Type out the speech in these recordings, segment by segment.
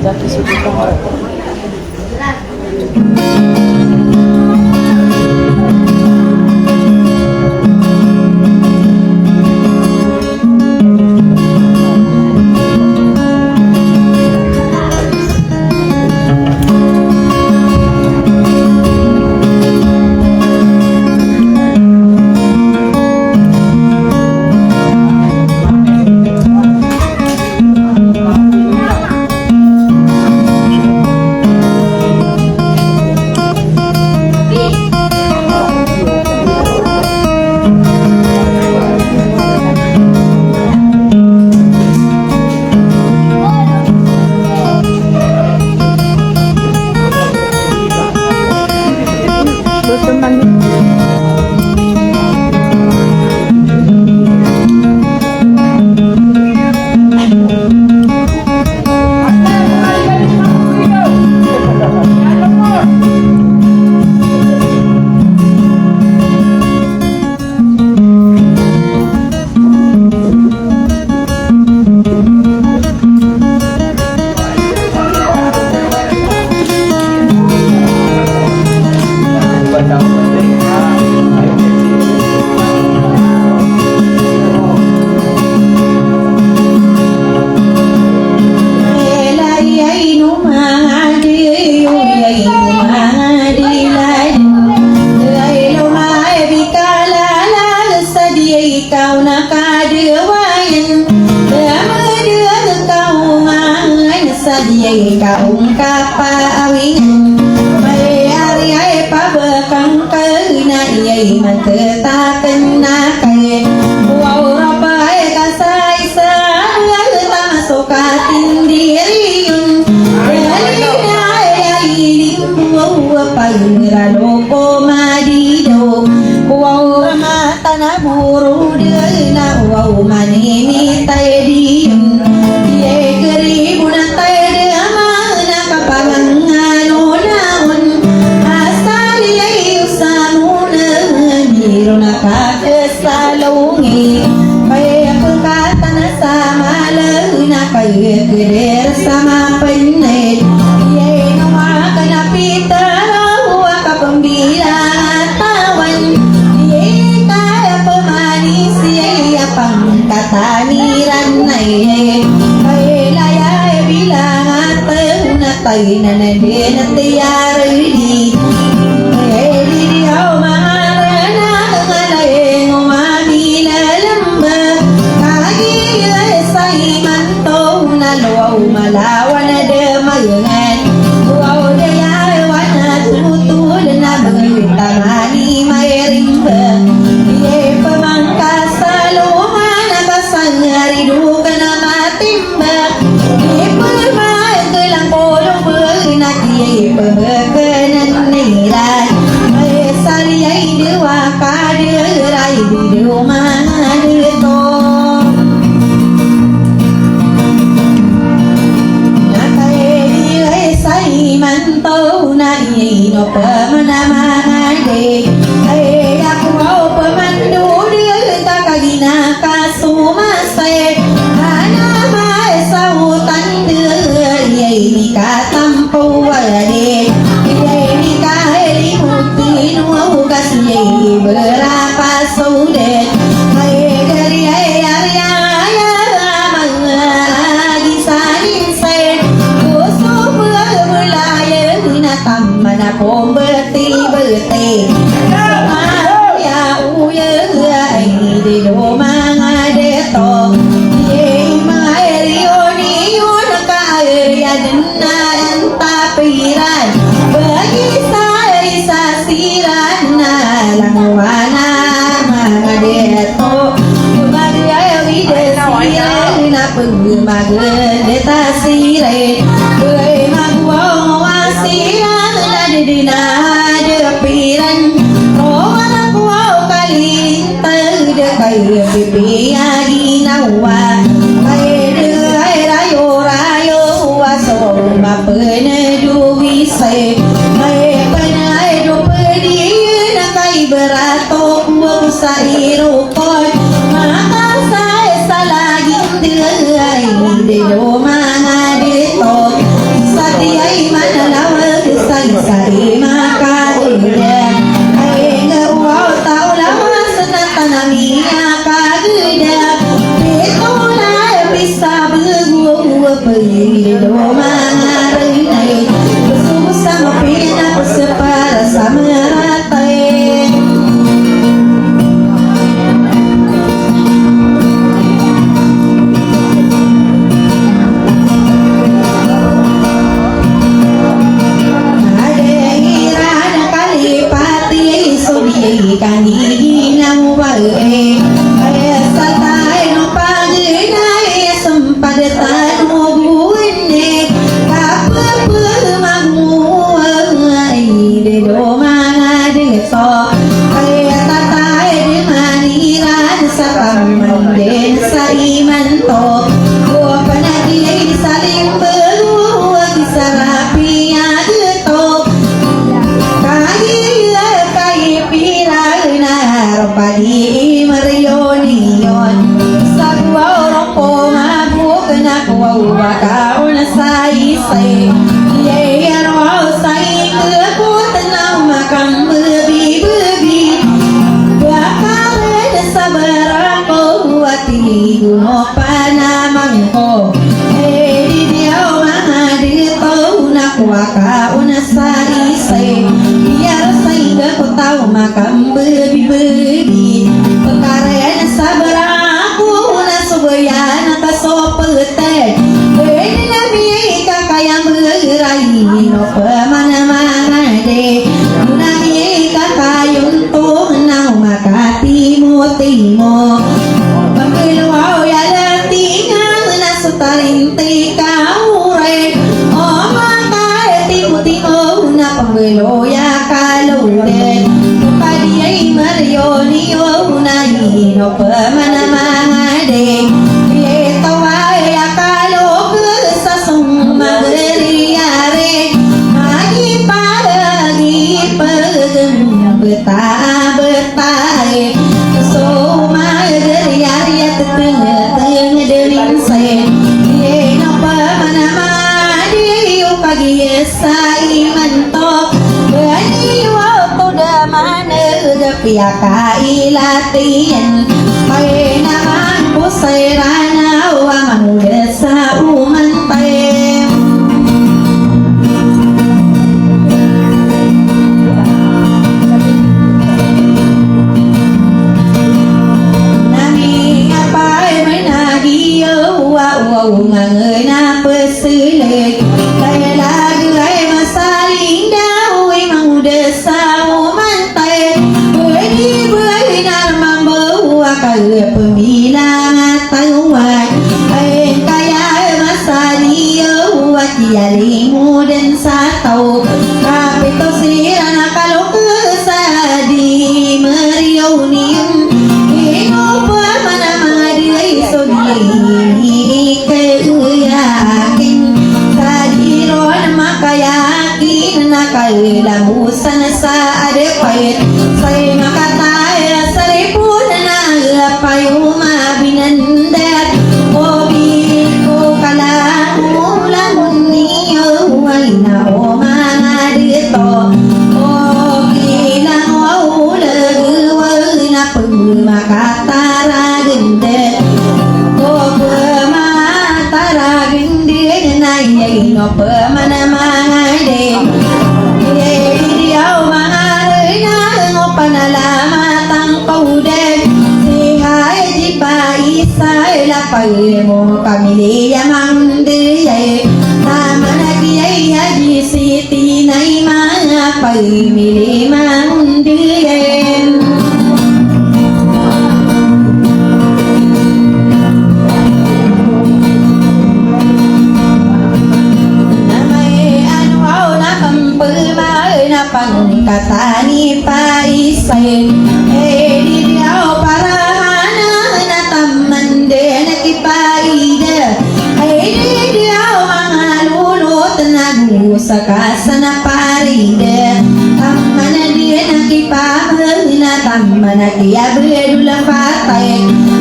jati sudah tahu. Di rumah di cao na say say ye ro say cứ cố tình nào mà cầm bừa bi qua cao để sabar cô hati guno pana mangko di dia ma di tau na qua cao na say say biar say ke ko tau makam bi perkara na sabar aku na subaya na kasopete na mi kakayang berai no pemana-mana de na mi kakayun to na makati mo pagluaw ya datingan na sutarinti kau re o makati mo na pagluaw ya kalule padiay marioni o na no pemana-mana de bertai so mai dari hari tengah deling saya ye napa mana madi pagi sai mantok bani waktu dah mana dah piakai latihan pai naman po saya rana wa manuda sa umantai người na pesi le kaya lagi ay masaling daw ay manguda sa umantay buhay na mambawa kaya pemilang at tayuan ay kaya masaliyo at iyaling mo din sa tao kapito sila nakalok sa di mariyaw niyong inupa manamadi ay so di kayakin na kailamusan sa adepayet say makataya sa ripon na payuma binandat o biko kalamulan niyo ay na o mga dito o kilang waulagwag na pagmakataragin din o pagmataragin din na yay no pamanamanay din panalamatang paudet si hai di paisay la pagmo kamili yamang diyay namanagiyay haji si tinay mga pagmili mang diyay pangkatani paisay di diyaw parahana na taman de nakipaida di diyaw mga lulot nagusa kasa na parida taman na di nakipahal na taman na kiyabedula patay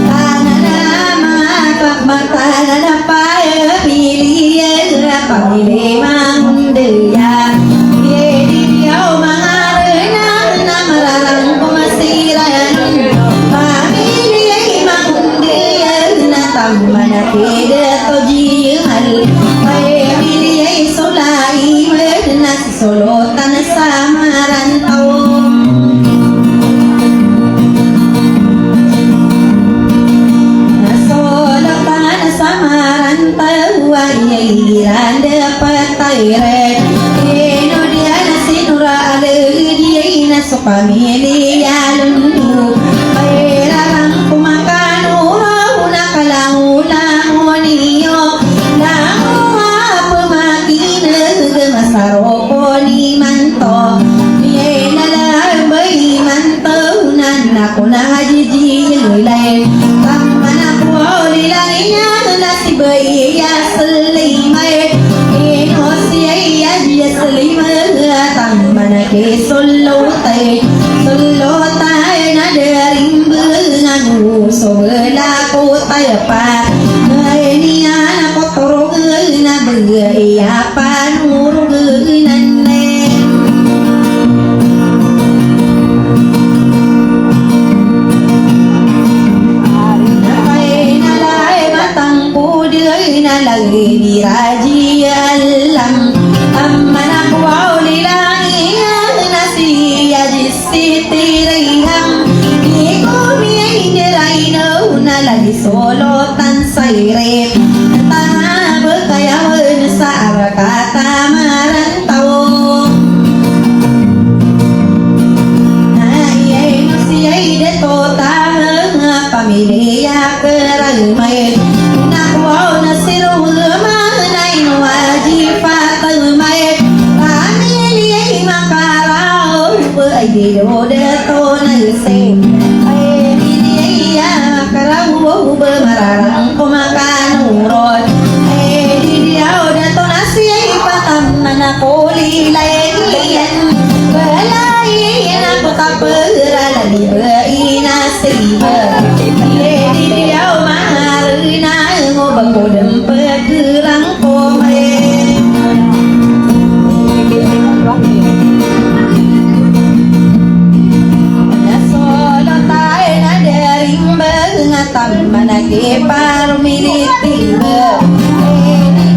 tana na mga pagmatana na paya piliya pamili mangundaya manatida to jihal ay biliyay sulay na sulutan sa marantaw nasulutan sa marantaw ay randa patay ino dia na sinura alagiyay na sa pamilya lundu ay rarang kumakano kalang-ulang niyo lang pemakin masaroko ni manto niya nalabay manto nan ako na hajiji lulay taman ako lilay niya na si baya salimay ino siya iya salimay taman ake sulotay na daring bengang so berlaku tayo pa ay niya na kotorong lagi diraji alam amana kuauli langi nasi ajisi tiriham ikumi indiraino na lagi solo tan saire tanga berkayawan sa kata marantau ayai nusiai de tota pamilya keramai nak wau nasiru manai wajifat mai pamilya makarau beideo de to nase pamilya makarau bemararang kumakan urut dia de to nasi patam manakoli lain belai aku tak beralani berinasi dia marina ngobagodem pegerang kome na solo tayo na daring bengatam manake paru militing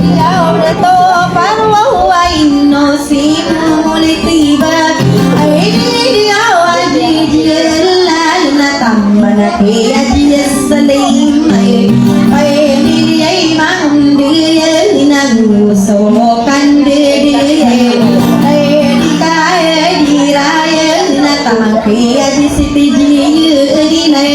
dia udah to paru wain no simulitiba dia wajib manake aji salim ay diri mandi nagu so kande ay dikaya diraya na tamake aji sitiji dinay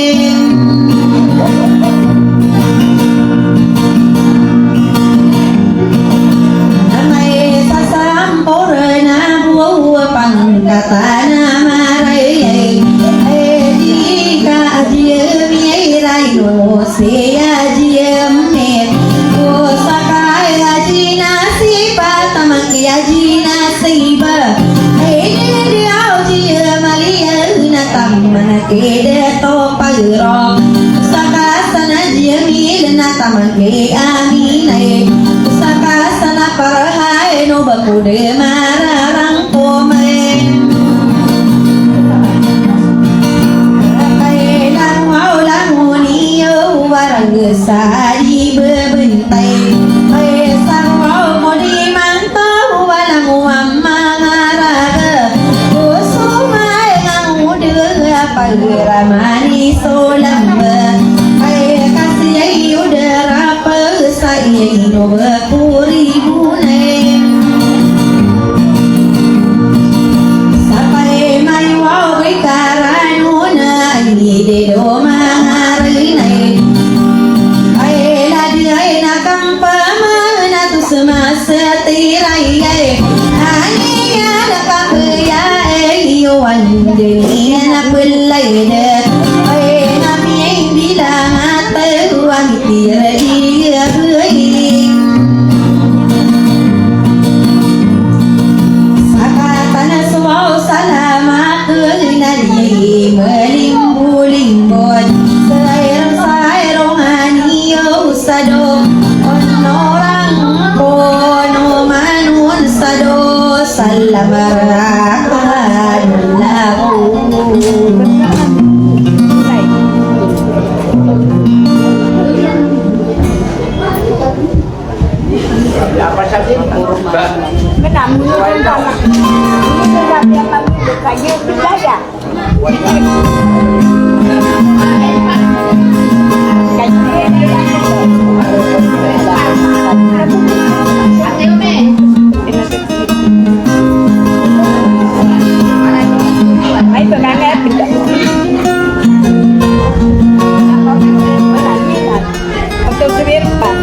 namay sasampor na buwa pangkatana maray se ajiem o sakai ajina si patamang ajina siba dia dia malia na tamana kede to pagro sakasana jemil na tamang aminai sakasana parhai no bakude mararang komai sari bebentai sang mau modi mantau walang mamaraga usumai ngamu de pageramani solamba kasih udara pesai no berpuri bunai sampai mai wau karanuna ini de do mangarinai semasa tirai ani ada pakya yo wandeni na belai de na mi bilang atu ami tirai hui sakatan semua selamat nari melimbulimbon sayur rohani yo sado Apa saja Kenapa? Ini yang panggil kayu belajar. Mấy bữa nay em bình tĩnh. Tôi sẽ biết bạn.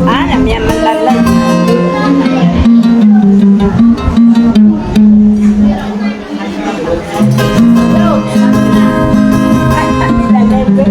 Làm nhà mình lần lên. Anh lên với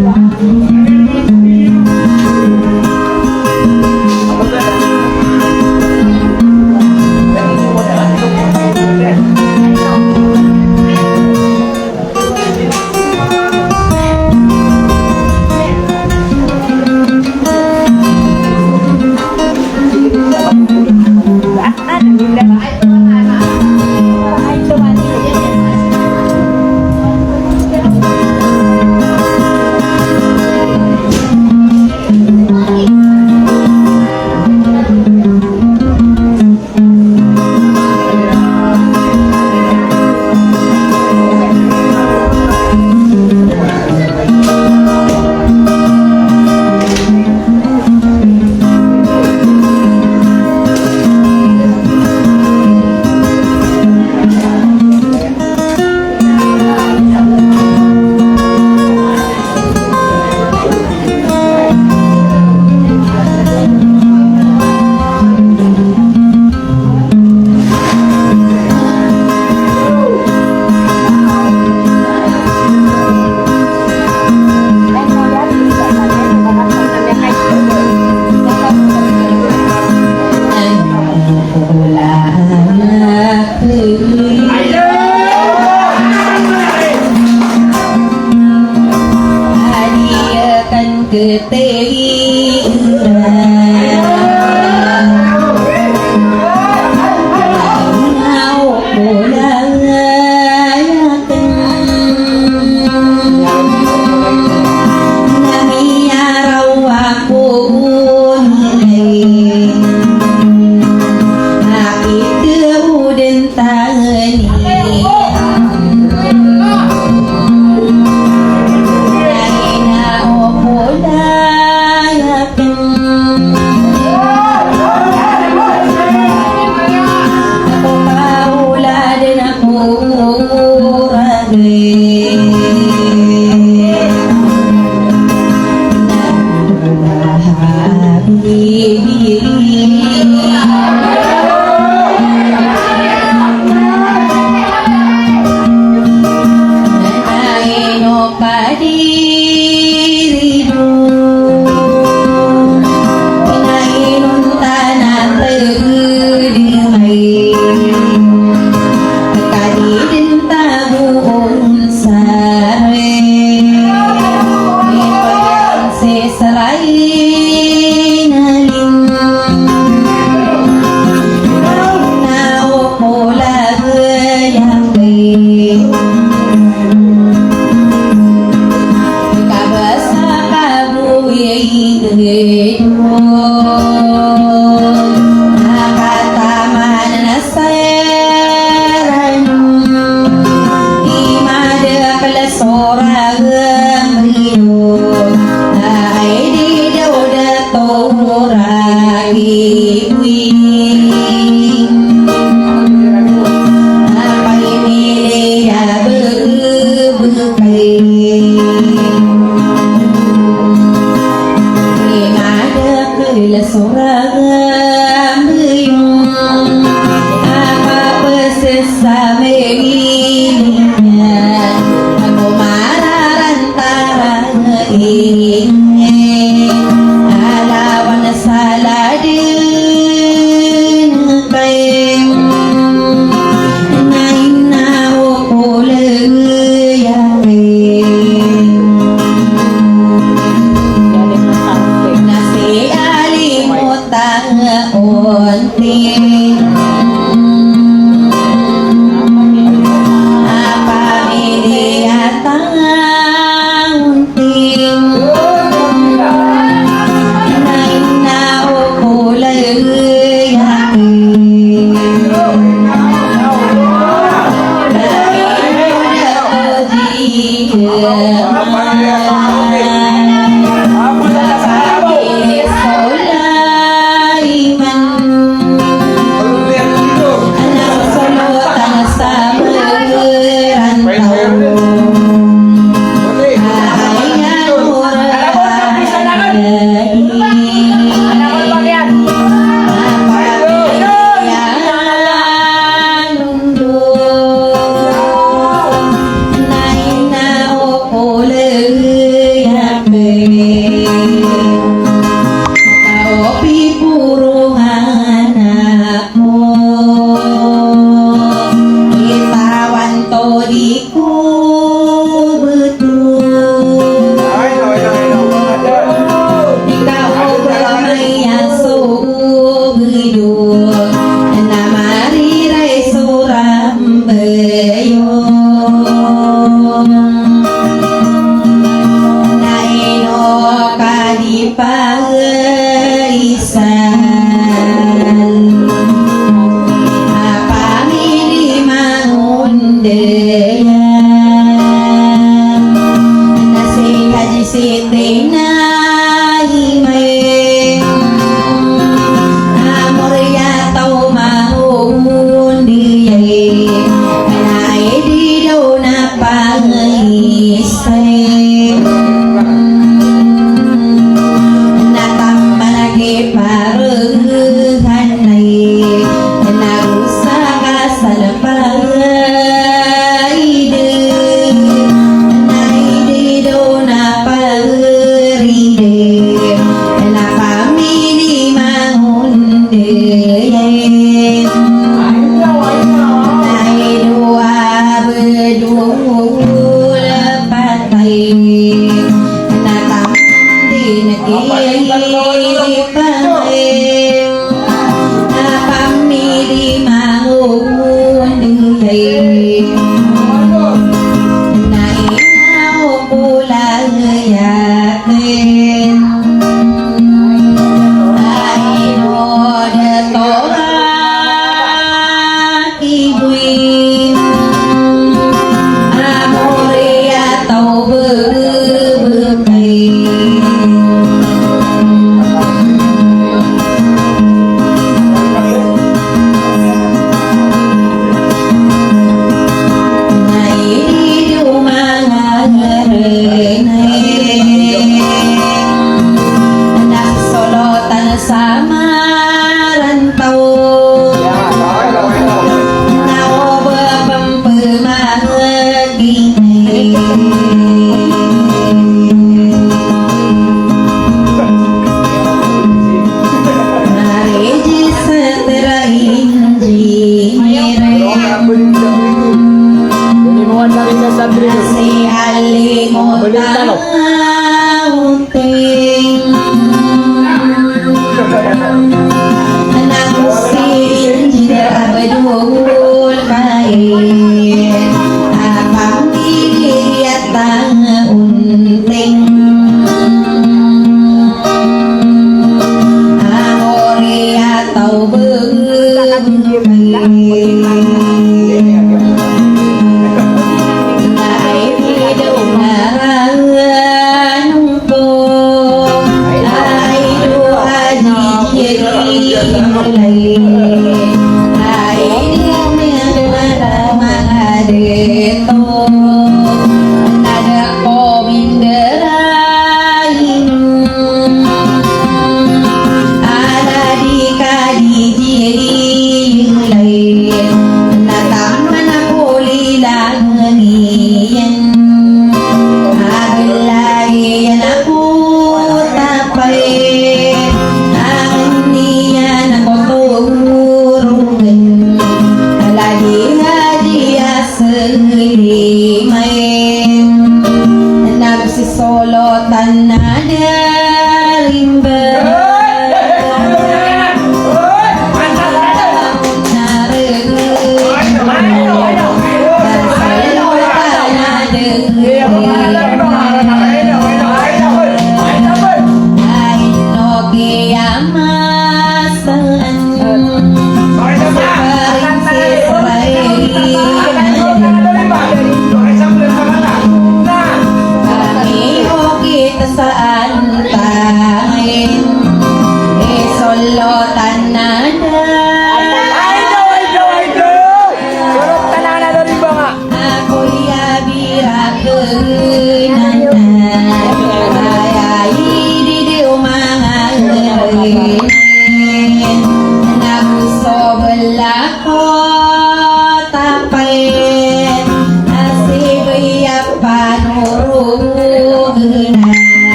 Natambah lagi paru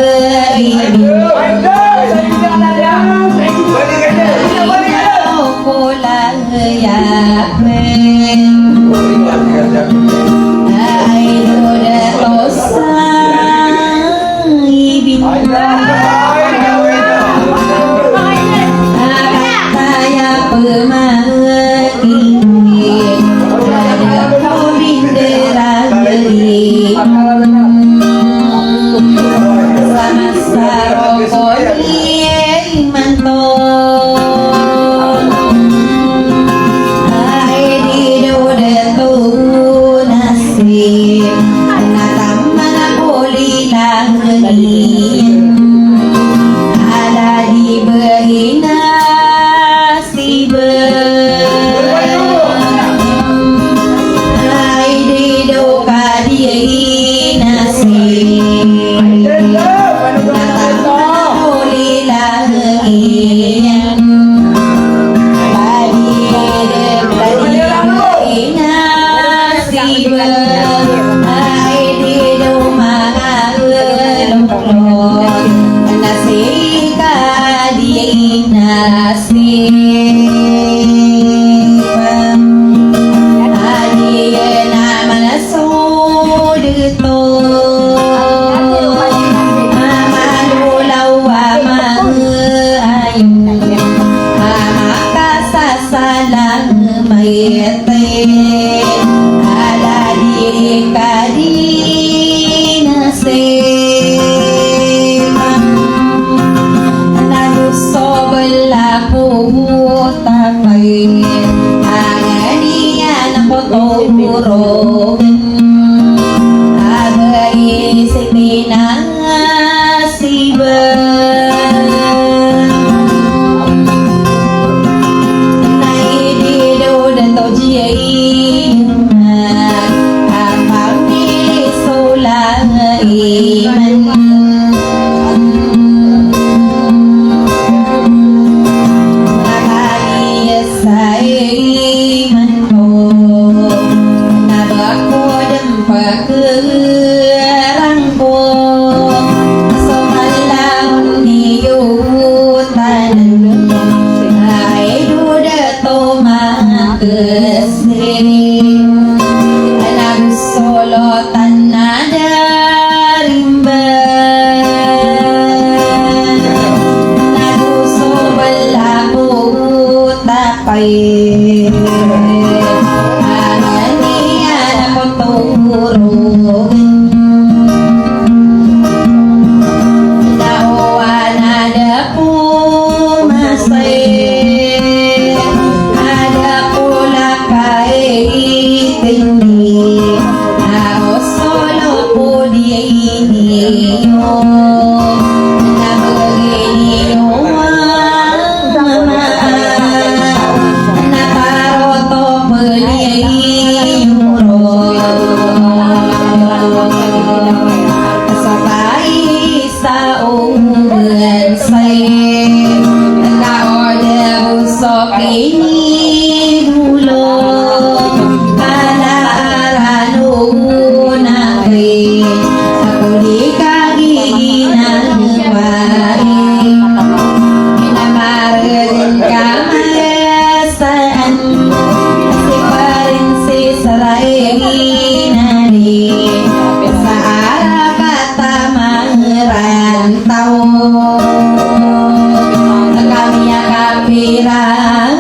beribin Kola yapen Ai doda tosa ibin Kaya pemaki Ada kobin derageri Sama sarokoni manton Ai didoda tu nasib Nataman poli langin Ada diberi nasib Ai didoka diri nasib Nataman poli langin Ada diri kadi nasib Nagusto belaku tapay Anganian ako turog Agay sinasiban Solotan nada rimba Nagusto belaku tapay Anganian ako turog Nawa nada pumasay Ada pula kaitindi Solo pudiyo Nabaginiyo Naparoto pudiyo Sabay sa ugan say Nakaorder usok inidulo Aku di kaki nangwari Minamarin kamasan Siparin si sarai nari Sa arah kata merantau Kami kapiran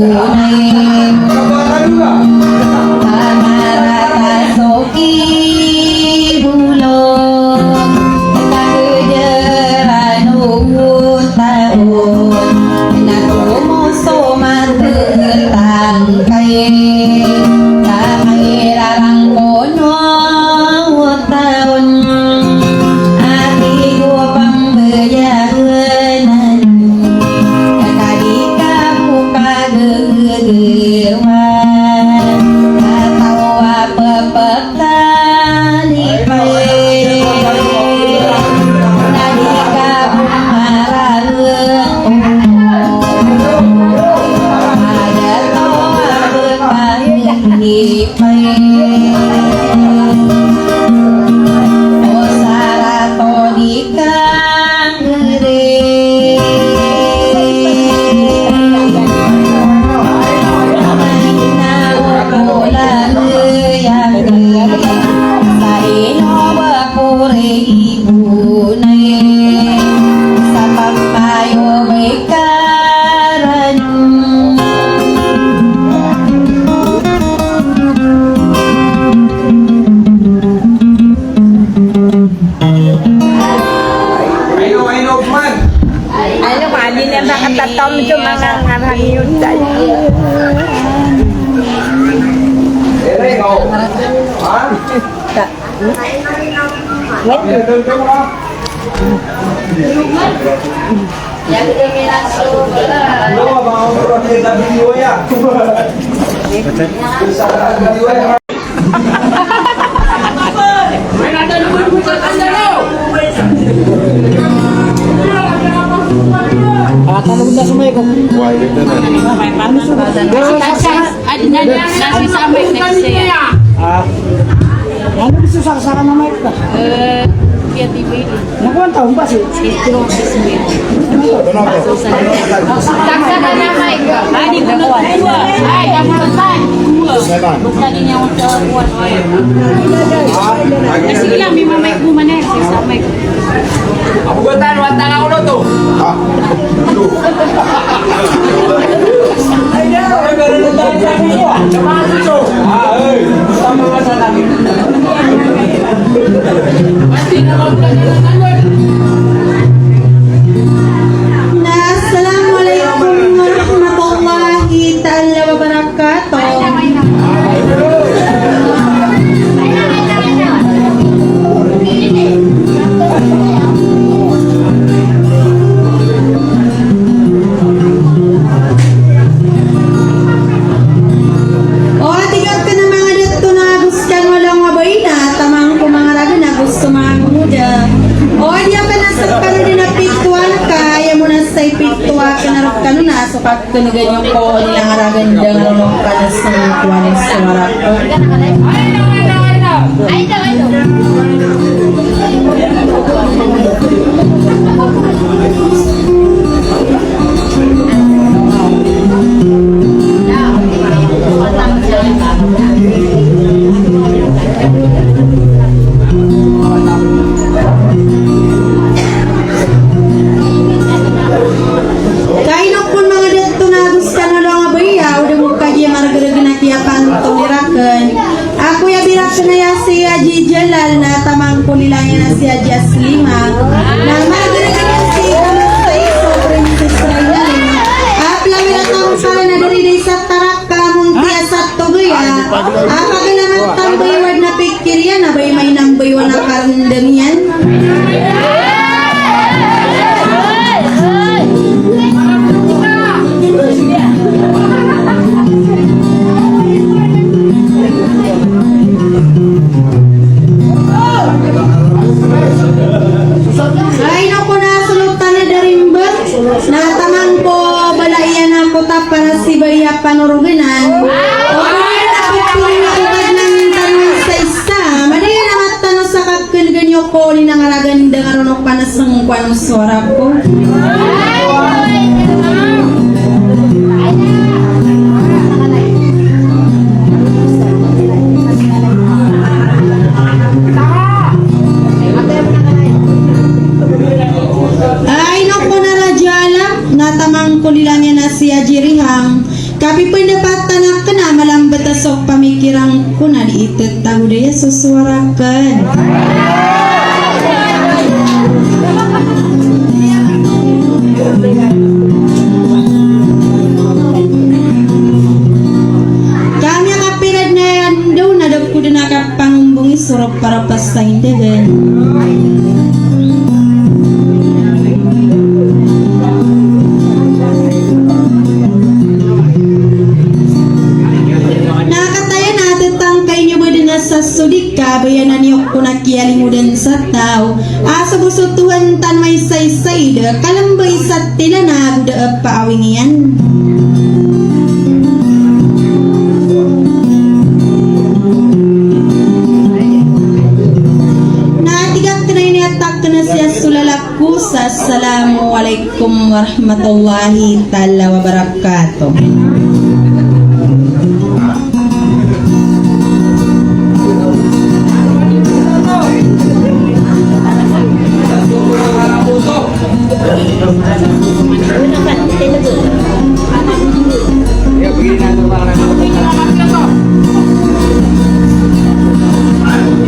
Pamaratasoki bulog Nagkageran taon Natumuso matutang kay Kamay kono taon Ati ko pambayaran Kadika buka gegewan Katawa pepektalipay Kadika bumarareng Ada toa pepektalipay O sarato di kang sa pampayo may karan Ano ba, hindi na makatatom yung mga ngarang yun tayo. Ano gusto saksakan na mic ka? Nakuha taon ba si? Assalamualaikum warahmatullahi ta'ala wabarakatuh. O tigap ka na mga dito na gustan walang mabay na tamang kumangaraga na gusto mga muda. O diya ka na sa kano din na pituan ka ayaw mo na sa pituwa ka na rin kano na sukat ka na ganyan ko nilang araganda nga nung ka na sa kuwan ng sumarap ko. Kainok pun mga dito na gusto na lang abaya udah mo kaya maragaraga na kaya panto nirakan. Ako ya birak na ya si Haji Jalal na tamang po nila na si Haji Aslima na maragaraga na si Kamatay so Princess Raylin. Apla mila tang sala na diri sa taraka muntia sa tugaya. Apagalaman tambay word na pikir yan abay may nambay wa na karundam yan. Ay naku na sulutan na darimber na tamang po balaian ang puta para si Baya panuruganan. O kaya napituloy na ubad ng tanong sa isa. Manaya na matanong sa kakilganyo ko ni nangaraganda nga ronok panasang kwanong suara ko. Ay naku na radyala natamang kulilangin na si Haji Rihang. Kapi pendapatan aku na malambat asok pamikiran ko na diitet tahu daya susuarakan. Kami kapilad na yan daw nadap ko din nakapangumbungi surop para pasahin din. Nakakataya natin tangkay niyo ba din sa sudika bayanan niyo ko nakialing mo din sa tao asa busutuhan tan may saysay de kalambay sa tila na buda paawing yan. Natigak na iniatak na siya sulalaku sa Assalamualaikum warahmatullahi ta'ala wabarakatuh.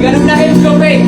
Ganun na head ko, eh.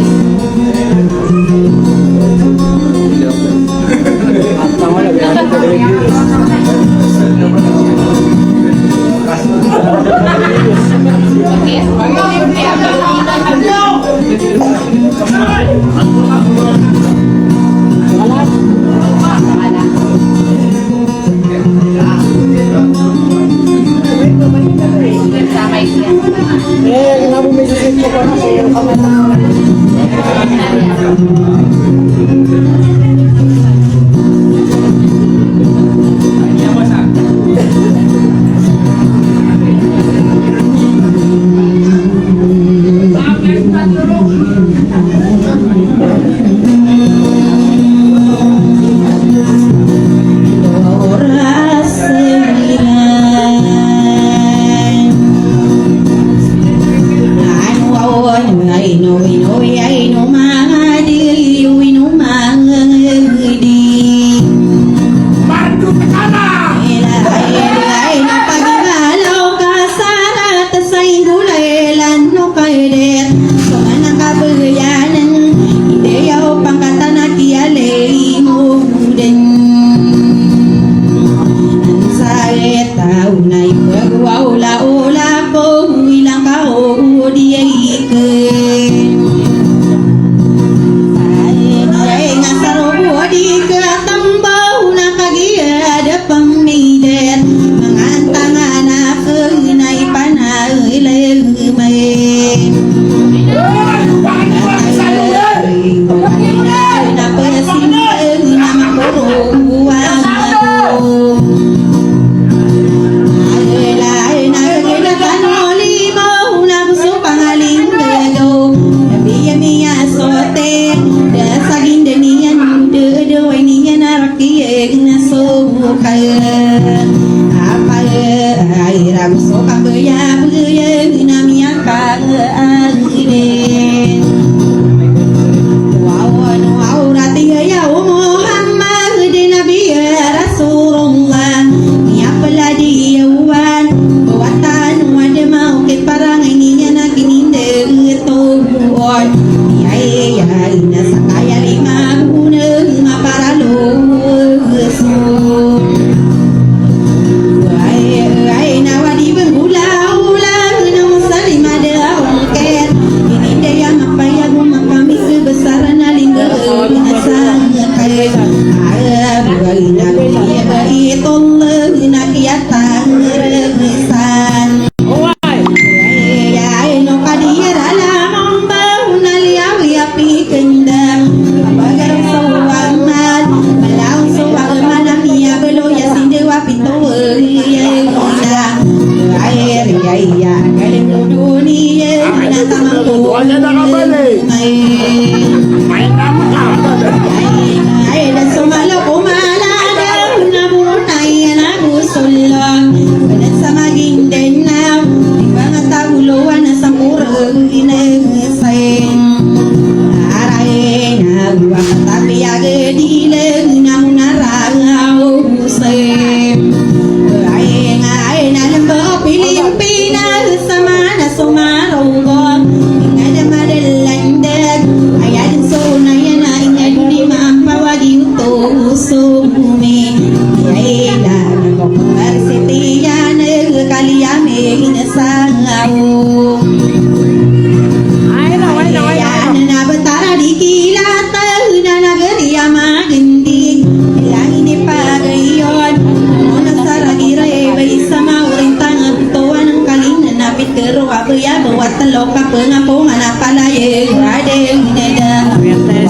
loka pengapungan apalaya adeng neda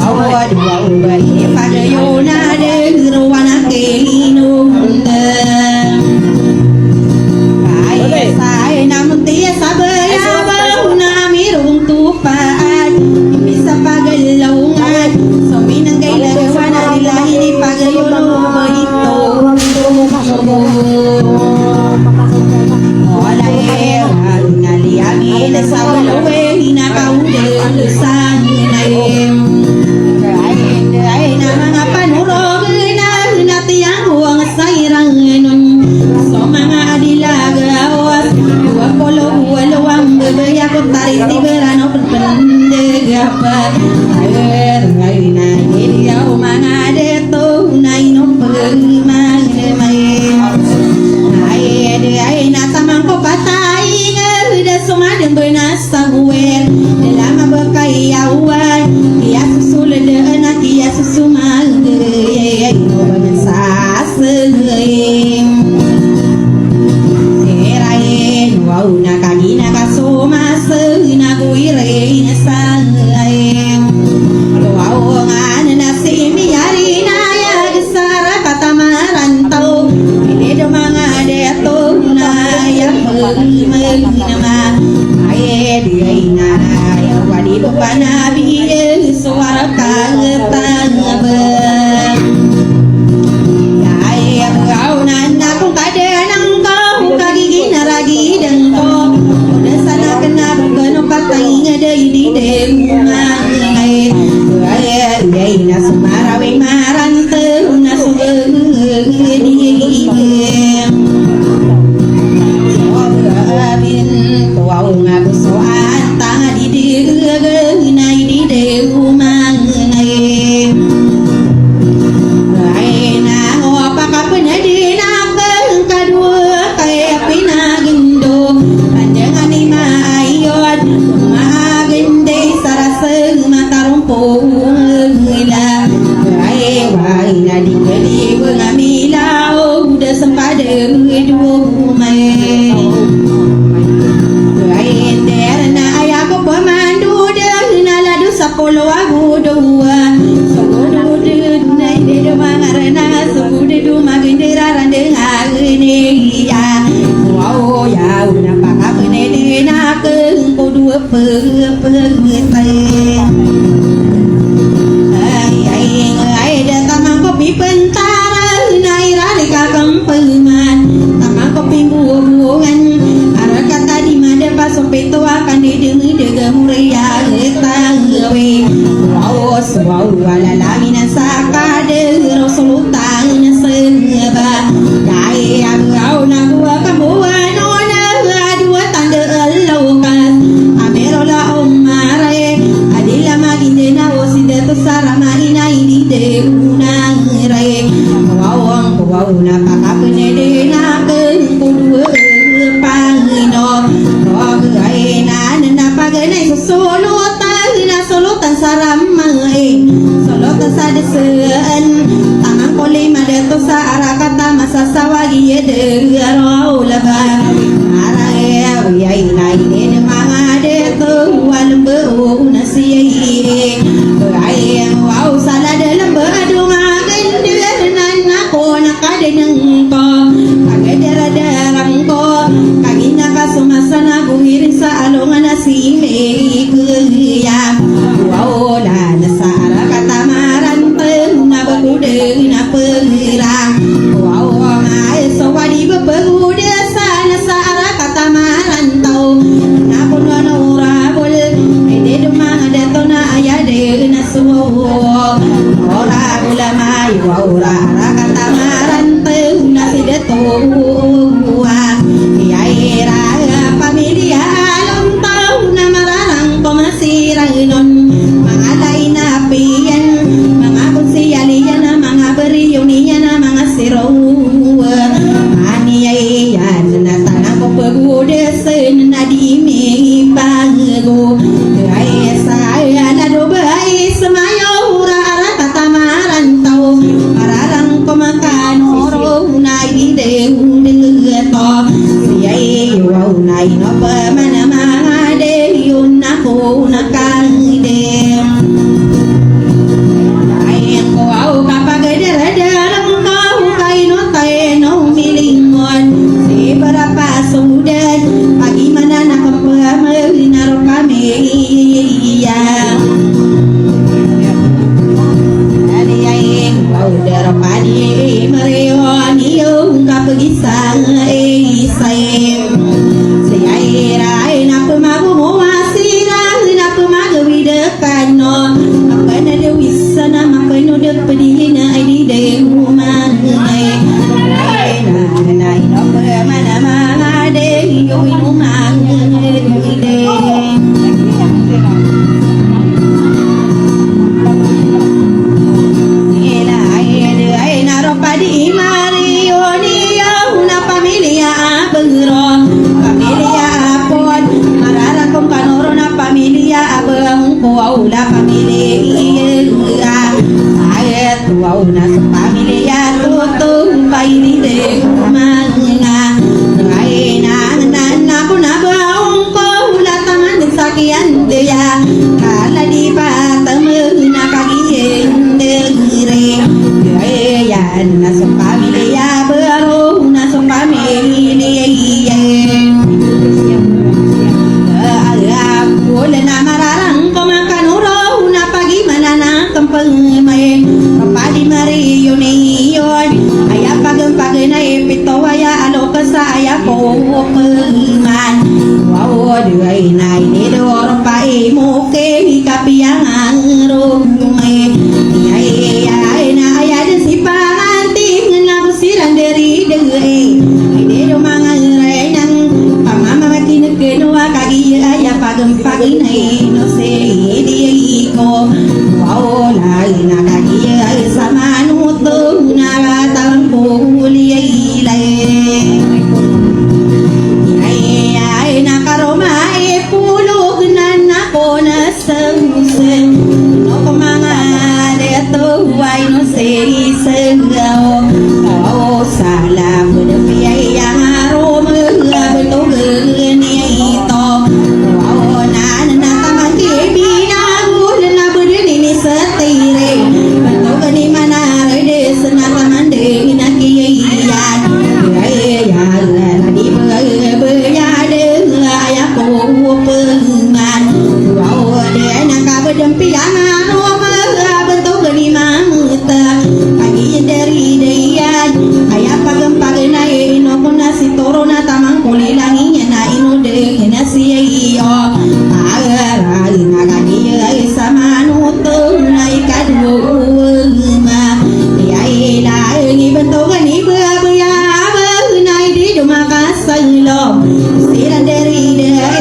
bawa dua bayi pada yona de ruwana kelino saya namun tia sabaya bau namirung tupan bisa pagalaungan so minang kailangan wana ilahi di pagayolo beito oleh ngaliangin sa walawe hinakaudeng lusang naim ay na mga panurog na natiyang huwang sa irang nun so mga adilagawas huwa polo huwa luwang bebaya ko tariti berano penpendegapat ay na hiliyaw mga deto na inumpag ay natamang ko patay nga sumadang bernasa huwer dalam berkayawan kia susulad na kia susumag ay bangan sasagay erayin wow nakagina kasumas naguiray na sangay wow nga na si miyari na yag sara katamaran tao hindi do mga deto na yapag nama ay di na wadi panabi suara kangetang ay kau nana kung kada nang kau kagigin na ragi dang ko udah sana kena bukan patay nga day di ay ay na sumarawing marante na sugeng wow nga gusto at tanga di dinay di umang ay na pa ka pinadin ang kadua kaya pinagindo andang ni maayod maginde sarasang matarumpong ila ay na di kali nga milaw da sampadeng dumay Polo agudua sogudu nai de mangarana sogudu magindira randeng agni ya wow ya una pakapne de na keng kodua pengetai ai da tamang kopi pentara nai rale kakam pengan tamang kopi buungan arakat tadi made pasopeto akan didengi dega muria we wow wow ala lamina sakade rasulutang na sengba dai au na gua kabua no na dua tanda alokas amerola umare adila maginde na oside to sarama ina ini de unang rai wow na pakapne de na ke kodua pangino rog ai na paganai solo solutan saram mangai solutan sadesen tangan koli madeto sa arakata masa sawagi yede aro laba arae uyai nai ne mangadeto walbe unasi ai wow sala dalam adu magende nan ako nakadenang ko kagedera darang ko kagina kasumasana guhirin sa alungan asime kuya wala na sara katamaran na bagudeng na pengirang wow ay so wadi bagude sana sara katamaran tau na puno na urabol ede dumang deto na ayade na suwo ora ulamay ora katamaran na si deto ay ra pamilya along tau na mararang kumasirang nun mga lainapian mga kunsiyaliyan na mga beriyuniyan na mga siraw aniyayan na tanang ko pagudesan na di may panggo ay saya na dubay samayaw rara tatamaran tao mararang kumakanoro na hindi to siya'y wow na ino pa man mga deyo pengan wow đời này để đồ phải một cái cặp yang rumai ai ai na ai ada sipangan tim ngap siran dari dege để đồ mang rai nang pamama makin kenua kagi ya pagem pagi nai no se dia ko wow lai na kagi sama nutu na tahun kuliah lai nakaromai pulog na nako na sangsen no kumanga deto wai no seri sengao o sala bedo yang aroma beto geni ito o na tamang kibina gul na bedo ni setire beto geni mana de senataman de na kiyan ya di pengan wow dia nak berdempian rumah bentuk geni mamut pagi dari dia ayah pagi naik ino pun nasi torona tamang kulilanginya na ino deh nasi iyo agar nak kaki sama nutung naik kadua ma dia ini bentuk geni berbaya naik di rumah kasar lo siran dari dia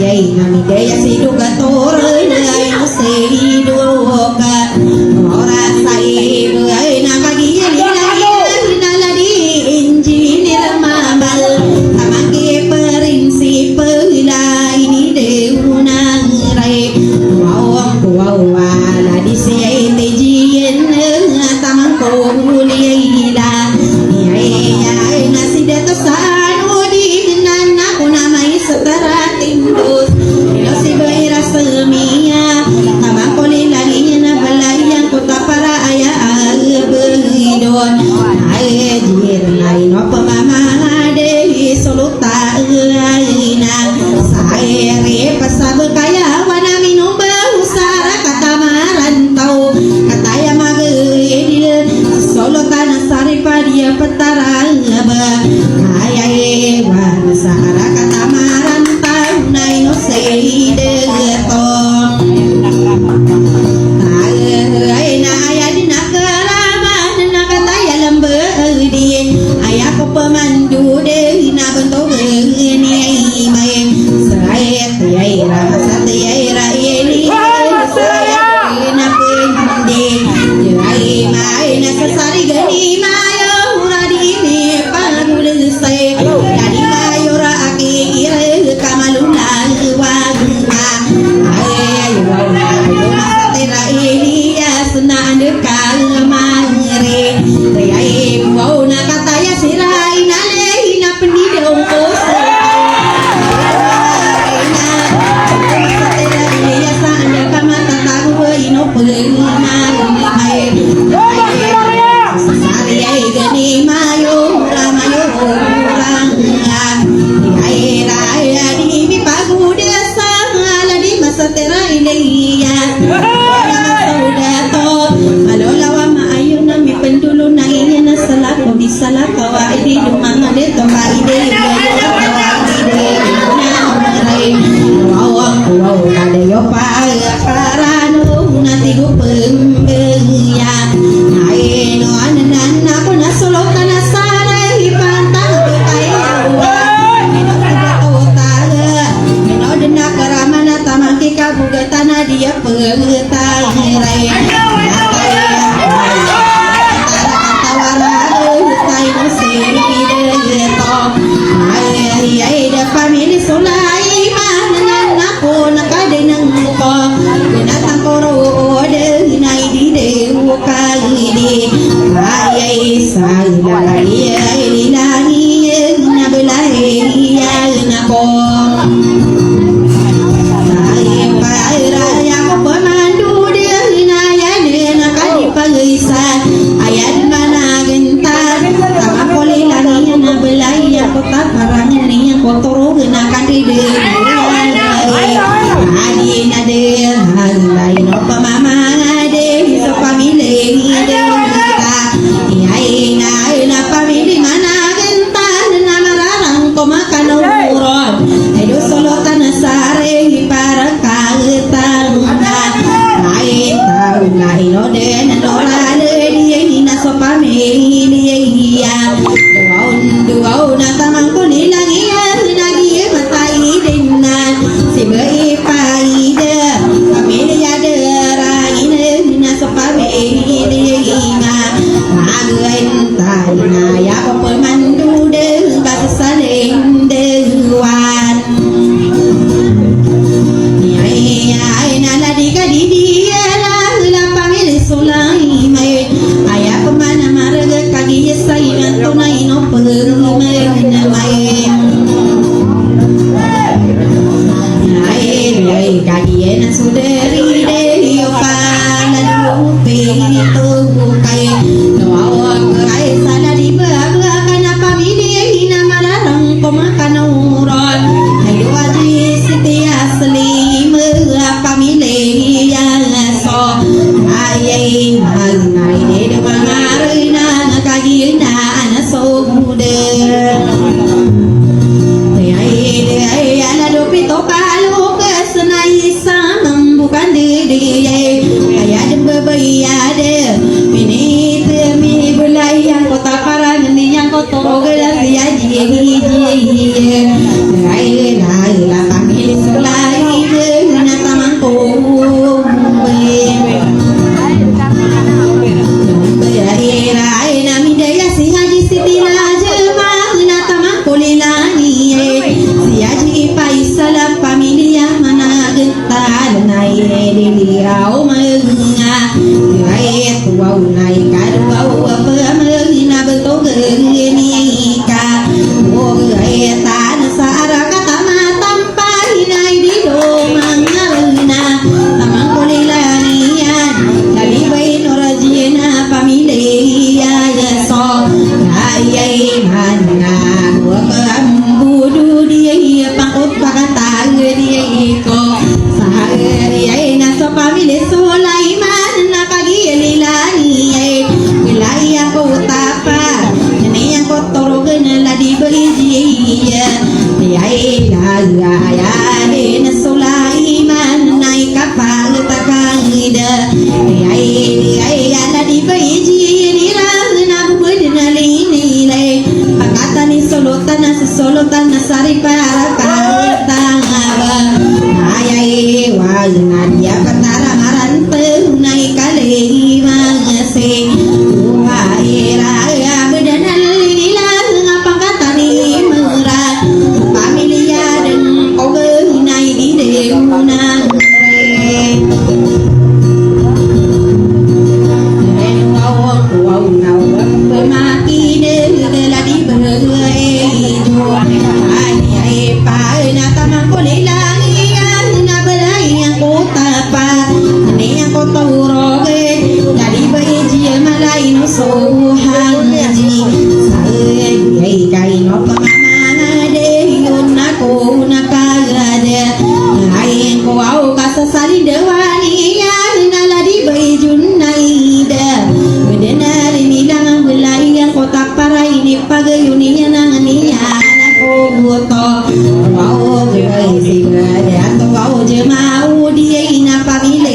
yai nami daya siduga tore nai no seiduga ora sai nai nagagi naladi engineer mabal tamangge prinsip ini deuna rai wow ala di sei tejien tamang ko liila yai nasi data sanu di nana kuna mai setara tindus ilo si baira semia tamang ko lilani na balayan ko tapara aya albedon ai jir lai no pamama de soluta aina saere pasab kaya wana minum bahusara kata marantau kata ya magedil solo tanah sari padia petara ba kaya wana sara kata marantau nai no seide getong aina aya dina kelama na kata ya lembe di aya ko pemandu de na bentuk ni mai sayat yai rasat yai rai sayat na pendi yai mai na sasari gani mayo uradi ni palul sai dari mayo ra aki ire kamaluna wa ai wa masate rai ya sunan dekal mangre yai mau na kata ya sirai na le na pendi de ongkos salah kawa ini dumang ade toka ide wow kade yo pa karanu nanti gu pembenya nai no anan aku nasolo kana sare pantang kaya ino tidak utara ino denda karamana tamaki kabuga tanah dia pengetang rai family sulai manan aku nakade nang ko binatang koro de nai di de kali di ayai sai lalai lani na belai ya na ko sai para ya ko pemandu de na ya de nakadi pagisa ayat mana gentar sama poli lani na belai ya ko tak parang ni kotor genakan di adi nade halai no pamama de so family de kita yai na family mana gentan na mararang ko makan uron edo solo tanah sare para kagetan ai tahu ngai no de no la de di na so family de ya duau na tamang ko nilang sebagai paida familia deraine na sopabe ina agen tana ya ko pemandu de basaleng dewan ai na la diga di dia la family sulai mai aya pemana marga kagi sai antona ino perumai mai kadiena suderi de yopana dupe itu kai doa kai sana di baga kana pamili hina malarang pemakan uron ayo adi setia selim pamili yang so ayai manai de bangarina kagiena ana so bude ayai ala dopi tokalu senai samam bukan diri ayah dan berbaya de ini demi belayan kota parang ni yang kotor gelas ya ji ai la family au menga ai tua unai kadua pemena betul genika oh ai tan sara kata tanpa hinai di domangalna tamang kulilanian dari bayi norajina pamilia ya so ai mana gua kambudu dia pangkut pakata dia iko sahari ai naso pamile Sulaiman na pagililani ai wilayah kota ini yang kotor genela di beli ai la ya na Sulaiman naik kapal takangida ai ala di beli ni na budnali ni le pakata ni solotan na sari para tangaba ai wa na dia katara marante naik kali mangase ai raya budnali ni la ngapa kata ni merat pamilia dan oge nai di deuna Sali dewani ya nala di bejun naida benar ini lang belai yang kota para ini pagayuni nangani anak buto wow belai sigade atau wow jemau dia ina pamile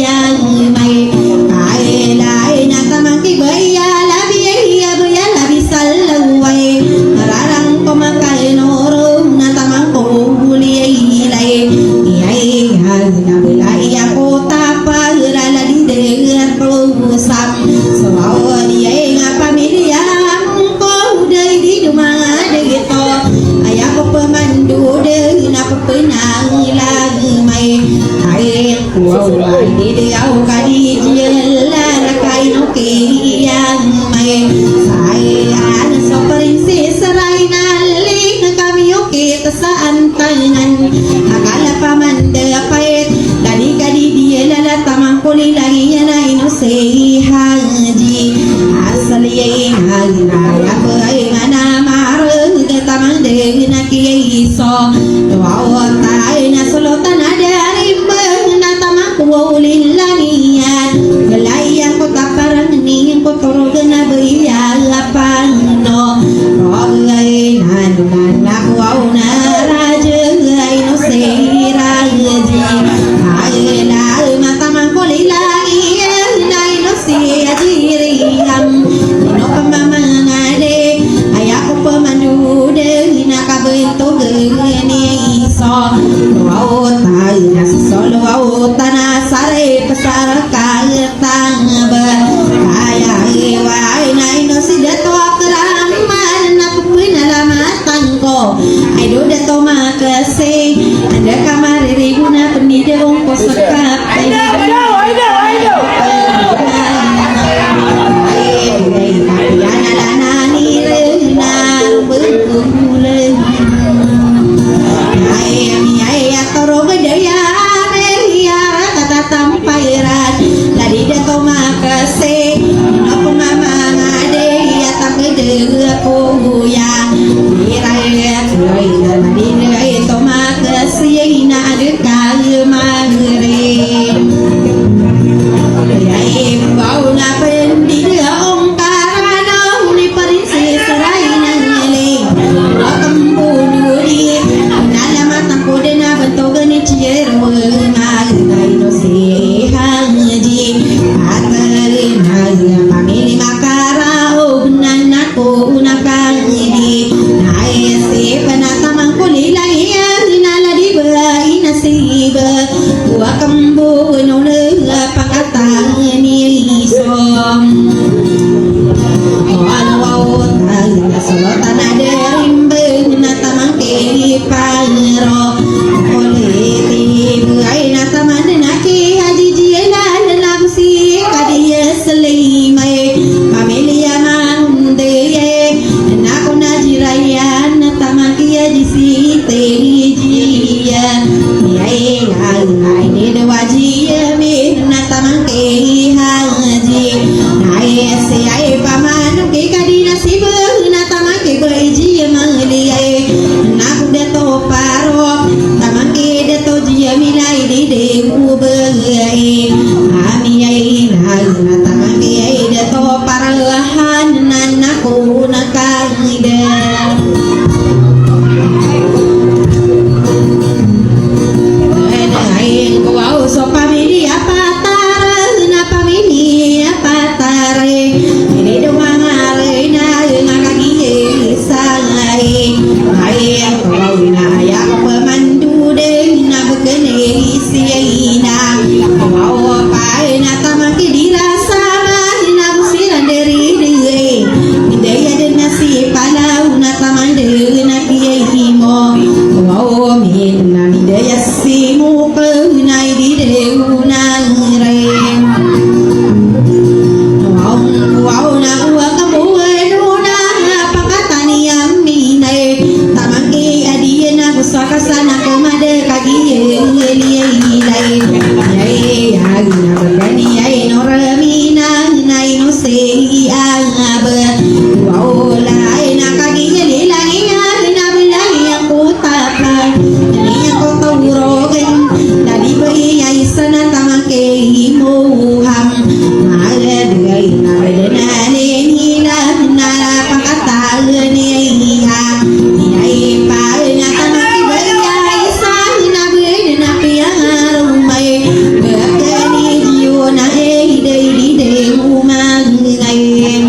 yang mai ai lai na tamaki baya labi ya baya labi salawai rarang pemakai norong na tamangko buli lai na belai aku tapa rala di dengar rusam sawa dia ngapa milia ko dai di rumah deito ayah pemandu de na penang lagi mai hai ku di dia kadi jela kai no ke yang mai saya so princess raina ling kami oke tesaan tangan akala pamanda pait dari kadi dia lala tamang kuli lagi na inusei haji asal ye ngana apa ngana mareng ke tamang de na kiso doa tai na solotan ada rimbang na tamang kuulin langian belai yang kota parang ni yang kotor gena beria lapano rogai na kuau na raja inusei raji mata mangkoli lagi nai no si ajiriam no pamamangade ayako pemandu de na kabento geni so wau tai na solo wau tanah sare pasar kagetang ba kaya wai nai no si dato akraman na pupina lamatan ko ai do dato makase ada kamar riguna pendide ongko sekap sampai ada kagi liai lai ai agna bagani ai noramina nai no sei aba waola ai na kagi liai na bilai aku tapa ni aku tauro gan dari bayi ai sana tamake muham mala dai na bedana ni na na pakata ni ha ni ai pa na tamake bayi ai sana bedana piang mai berkani jiwa na dai di dai umang ngai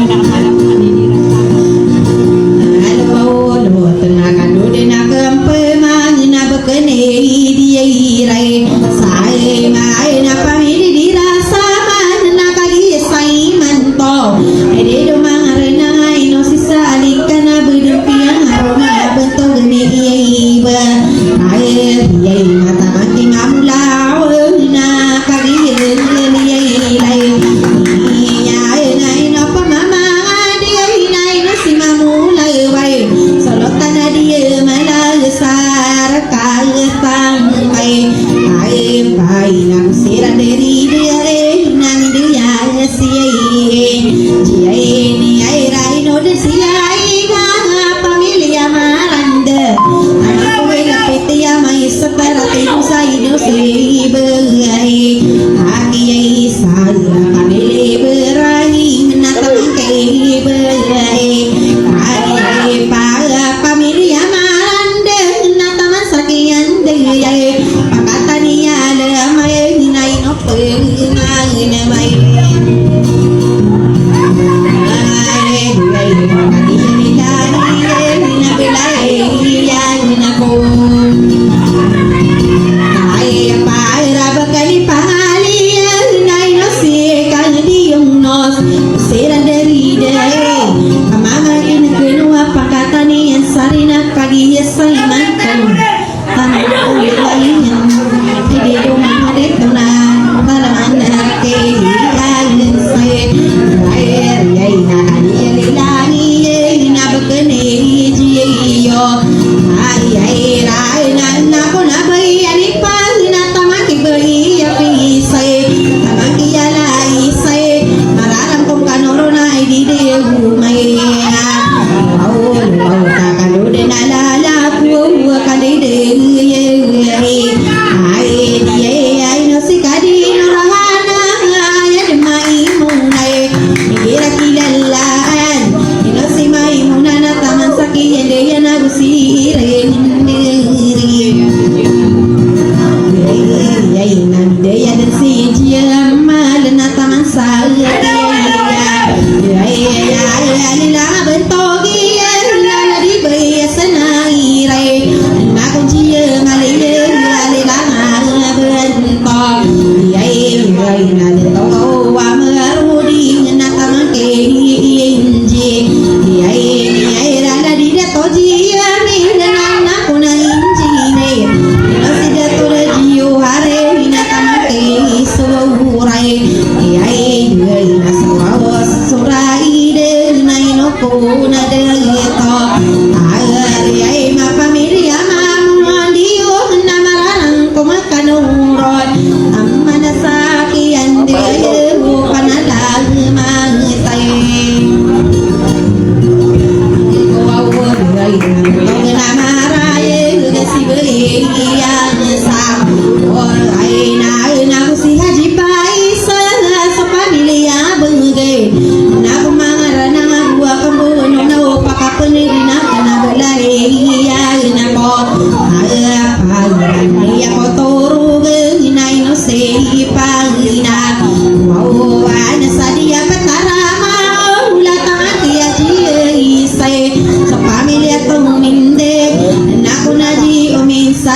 Sa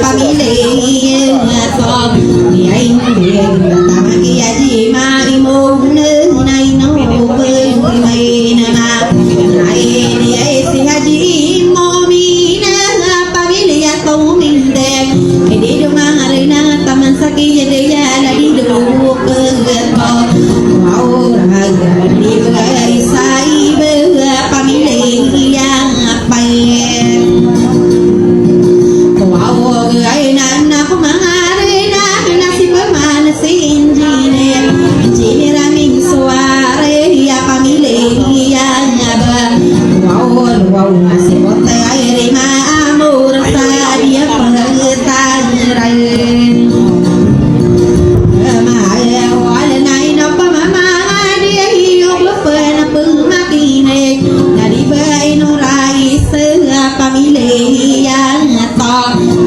pamilya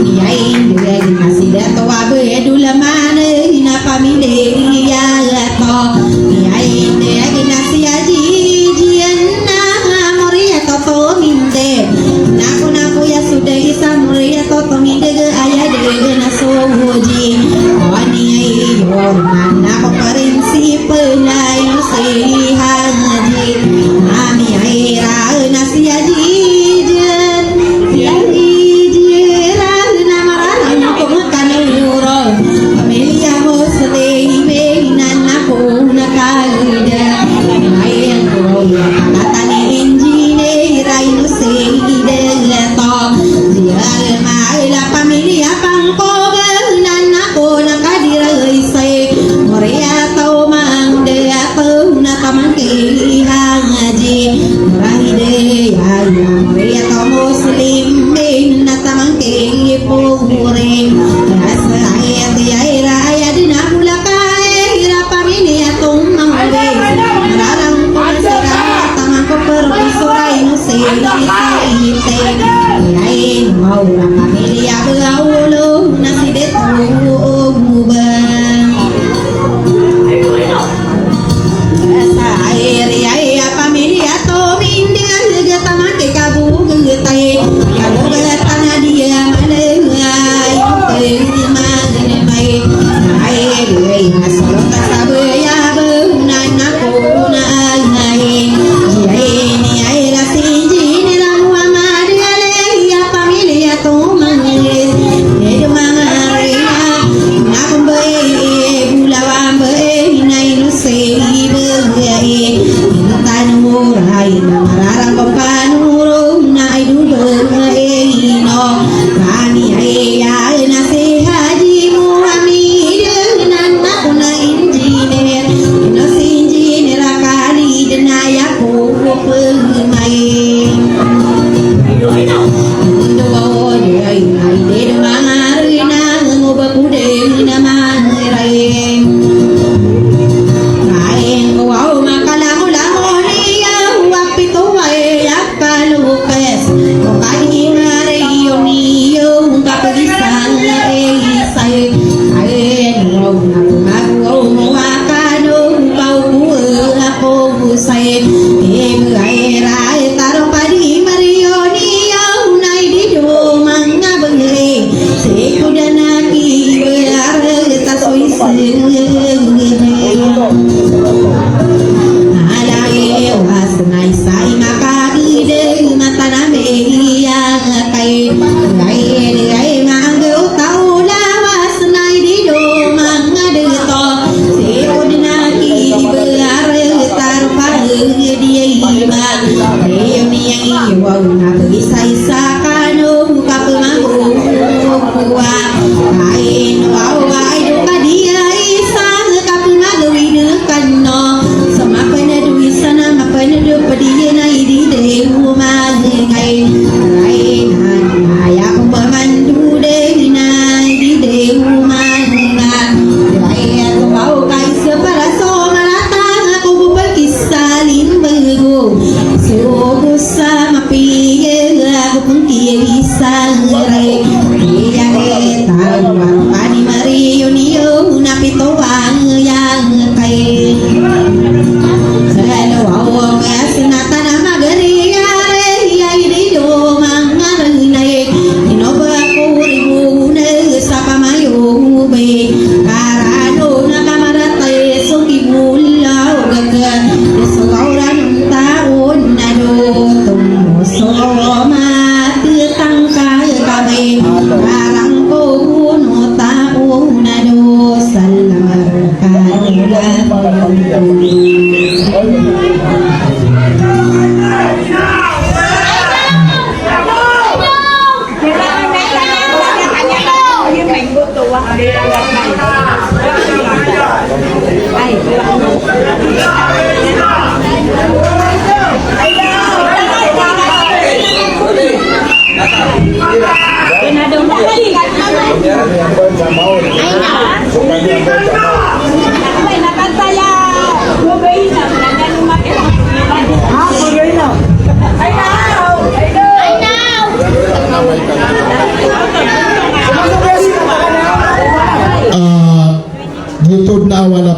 Yain masih dato abe dula mana hina pamilya to yain nasi aji jianna moria toto minde naku ya sudah isa moria toto minde ayah de nasuji wani horman aku prinsip lain sehaji ami aira nasi aji I know.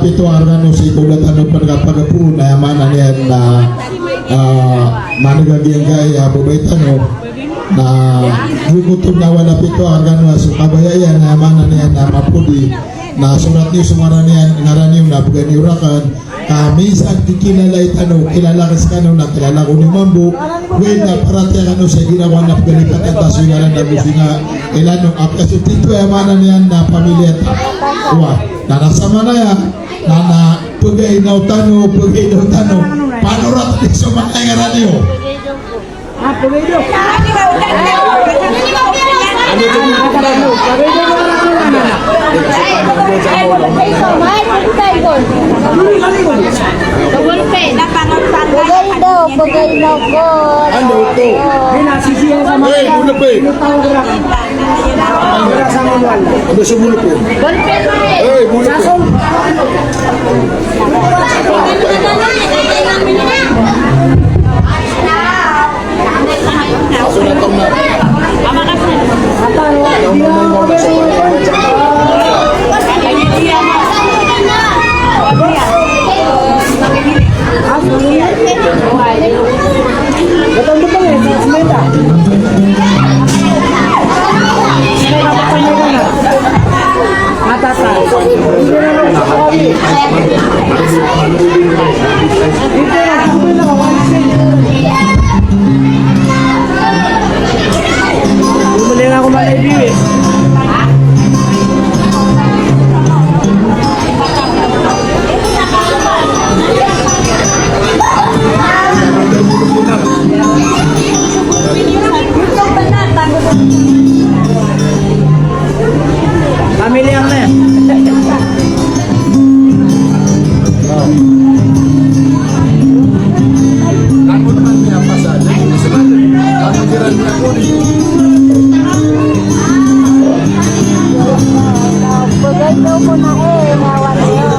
pito argano si kulat ano pagkapuun na mana niyan na managagyan kaya bubaitan na gugutog na wala pito argano sa kabayayan na mana niyan na mapudi na surat niyo sumara niyan ngaran na pagani urakan minsan kikilalay kilala kas kano na kilala ko ni Mambo when na parati ano sa ginawa na pagalipat at taswigalan na businga ilan ng apkaso tito ay mana niyan na pamilya na nasama na yan na pagay daw tano panorat di sumakay ngaran niyo Pugido. Pagay ko. ano ito Sisiya sa mga hey muna pa tao dira sa manual. ano sa muna pa hey muna pa sunatang na Betul-betul ya, semeta. Atasan. Bumili na ako malay Pamilya na yan. ako naman may apasal ako kiran niya ko Pagay daw ko na nawan yun.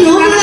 no?